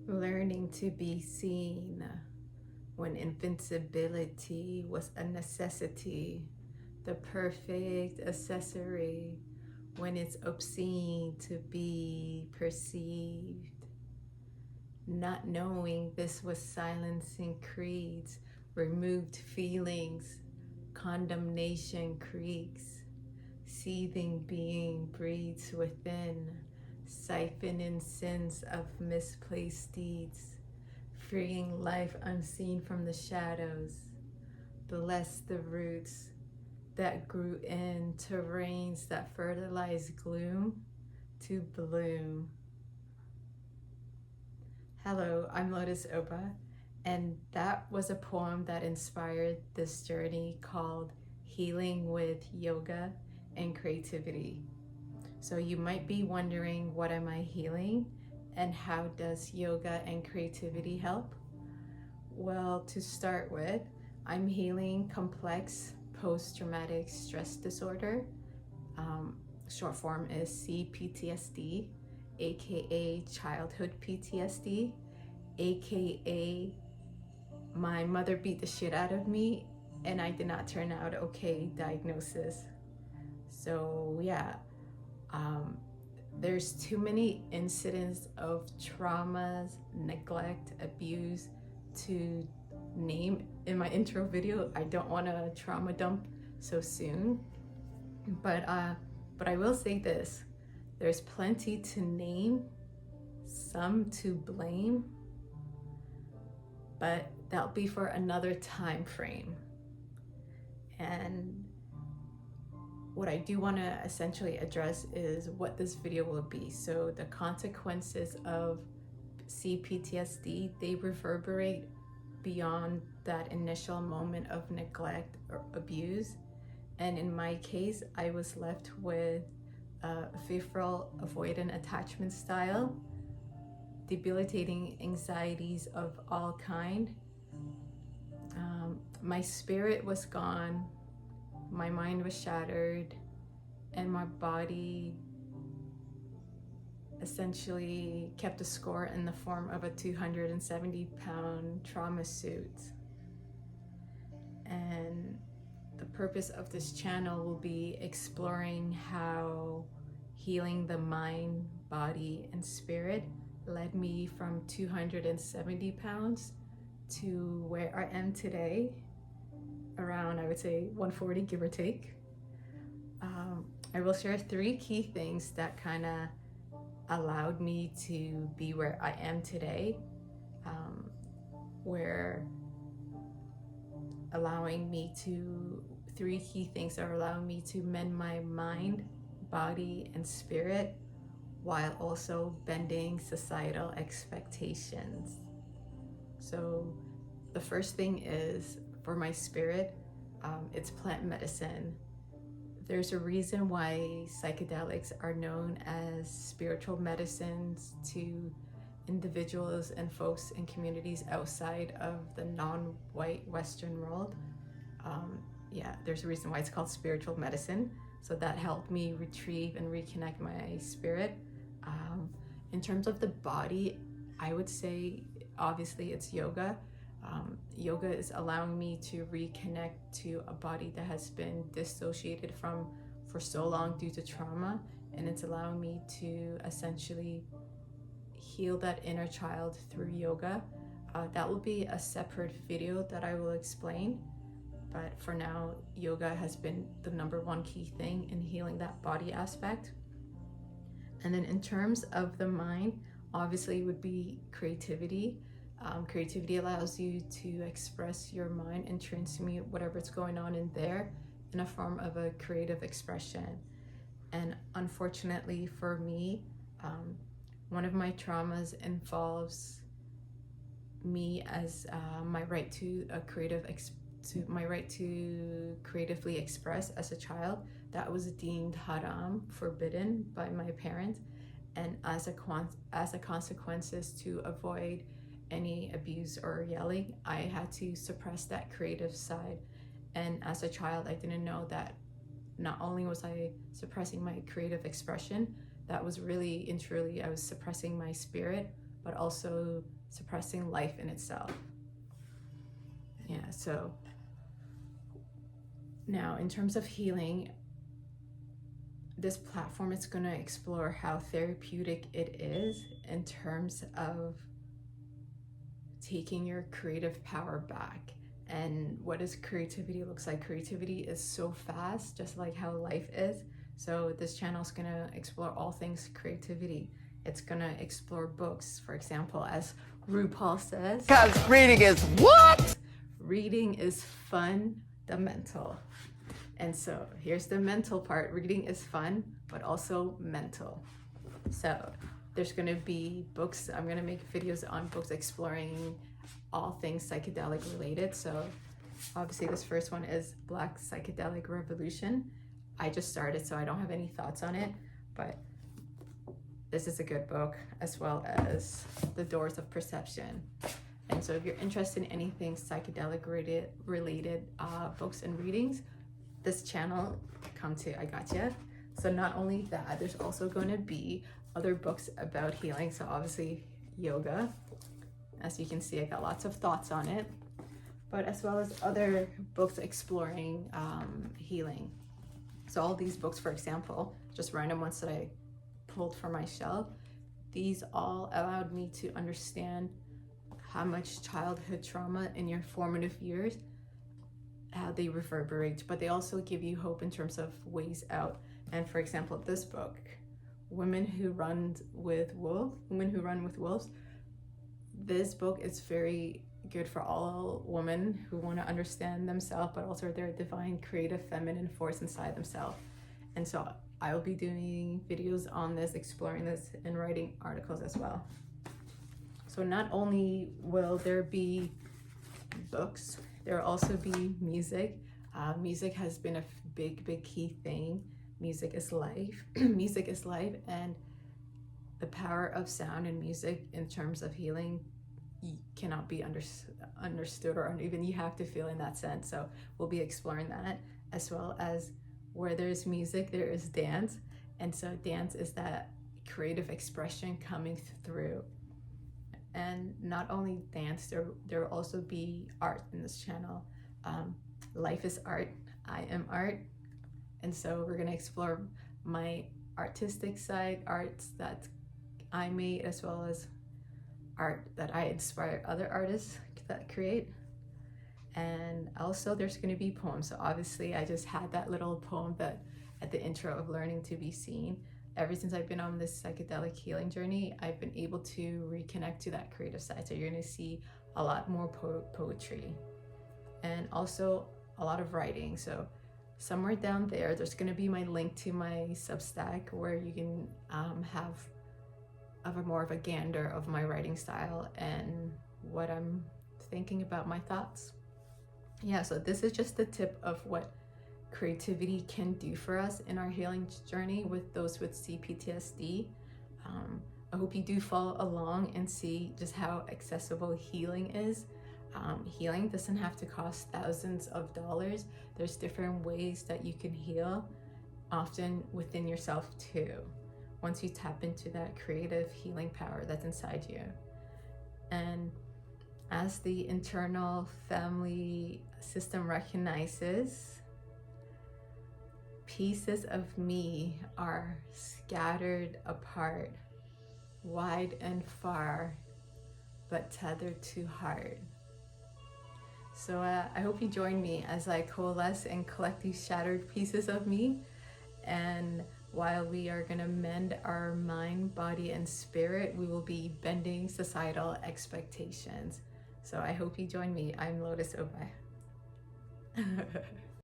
Learning to be seen when invincibility was a necessity, the perfect accessory when it's obscene to be perceived. Not knowing this was silencing creeds, removed feelings, condemnation creaks, seething being breeds within, siphoning sins of misplaced deeds, freeing life unseen from the shadows. Bless the roots that grew in terrains that fertilize gloom to bloom. Hello, I'm Lotus Ubax, and that was a poem that inspired this journey called Healing with Yoga and Creativity. So you might be wondering, what am I healing and how does yoga and creativity help? Well, to start with, I'm healing complex post-traumatic stress disorder. Short form is CPTSD, aka childhood PTSD, aka my mother beat the shit out of me and I did not turn out okay diagnosis. So yeah, there's too many incidents of traumas, neglect, abuse to name in my intro video. I don't want to trauma dump so soon, but I will say this: there's plenty to name, some to blame, but that'll be for another time frame. And what I do want to essentially address is what this video will be. So the consequences of CPTSD, they reverberate beyond that initial moment of neglect or abuse. And in my case, I was left with a fearful avoidant attachment style, debilitating anxieties of all kind. My spirit was gone, my mind was shattered, and my body essentially kept a score in the form of a 270-pound trauma suit. And the purpose of this channel will be exploring how healing the mind, body, and spirit led me from 270 pounds to where I am today, around, I would say, 140, give or take. I will share 3 key things that kind of allowed me to be where I am today, where allowing me to, 3 key things are allowing me to mend my mind, body, and spirit, while also bending societal expectations. So the first thing is, for my spirit, it's plant medicine. There's a reason why psychedelics are known as spiritual medicines to individuals and folks in communities outside of the non-white Western world. Yeah, there's a reason why it's called spiritual medicine. So that helped me retrieve and reconnect my spirit. In terms of the body, I would say obviously it's yoga. Yoga is allowing me to reconnect to a body that has been dissociated from for so long due to trauma, and it's allowing me to essentially heal that inner child through yoga. That will be a separate video that I will explain, but for now, yoga has been the #1 key thing in healing that body aspect. And then in terms of the mind, obviously it would be creativity. Creativity allows you to express your mind and transmute whatever's going on in there in a form of a creative expression. And unfortunately for me, one of my traumas involves me as my right to creatively express as a child. That was deemed haram, forbidden by my parents, and as a consequences to avoid any abuse or yelling, I had to suppress that creative side. And as a child, I didn't know that not only was I suppressing my creative expression, that was really and truly, I was suppressing my spirit, but also suppressing life in itself. Yeah, so now in terms of healing, this platform is going to explore how therapeutic it is in terms of taking your creative power back. And what does creativity looks like? Creativity is so fast, just like how life is. So this channel is going to explore all things creativity. It's going to explore books, for example, as RuPaul says, because reading is what? Reading is fundamental. And so here's the mental part. Reading is fun, but also mental. So there's going to be books. I'm going to make videos on books exploring all things psychedelic related. So obviously this first one is Black Psychedelic Revolution. I just started, so I don't have any thoughts on it, but this is a good book, as well as The Doors of Perception. And so if you're interested in anything psychedelic related books and readings, this channel, come to, I gotcha. So not only that, there's also going to be other books about healing. So obviously yoga, as you can see, I got lots of thoughts on it, but as well as other books exploring healing. So all these books, for example, just random ones that I pulled from my shelf, these all allowed me to understand how much childhood trauma in your formative years, how they reverberate, but they also give you hope in terms of ways out. And for example, this book, Women Who Run with Wolves, this book is very good for all women who want to understand themselves, but also their divine, creative, feminine force inside themselves. And so I will be doing videos on this, exploring this, and writing articles as well. So not only will there be books, there will also be music. Music has been a big key thing. Music is life. Music is life, and the power of sound and music in terms of healing cannot be understood, or even you have to feel in that sense. So we'll be exploring that, as well as where there's music, there is dance. And so dance is that creative expression coming through. And not only dance, there will also be art in this channel. Life is art, I am art. And so we're gonna explore my artistic side, arts that I made, as well as art that I inspire other artists that create. And also there's going to be poems. So obviously I just had that little poem that at the intro of Learning to Be Seen. Ever since I've been on this psychedelic healing journey, I've been able to reconnect to that creative side. So you're going to see a lot more poetry, and also a lot of writing. So somewhere down there's going to be my link to my Substack, where you can have more of a gander of my writing style and what I'm thinking about, my thoughts. Yeah, so this is just the tip of what creativity can do for us in our healing journey with those with CPTSD. I hope you do follow along and see just how accessible healing is. Healing doesn't have to cost thousands of dollars. There's different ways that you can heal, often within yourself too, once you tap into that creative healing power that's inside you. And as the internal family system recognizes, pieces of me are scattered apart, wide and far, but tethered to heart. So I hope you join me as I coalesce and collect these shattered pieces of me. And while we are going to mend our mind, body, and spirit, we will be bending societal expectations. So I hope you join me. I'm Lotus Ubax.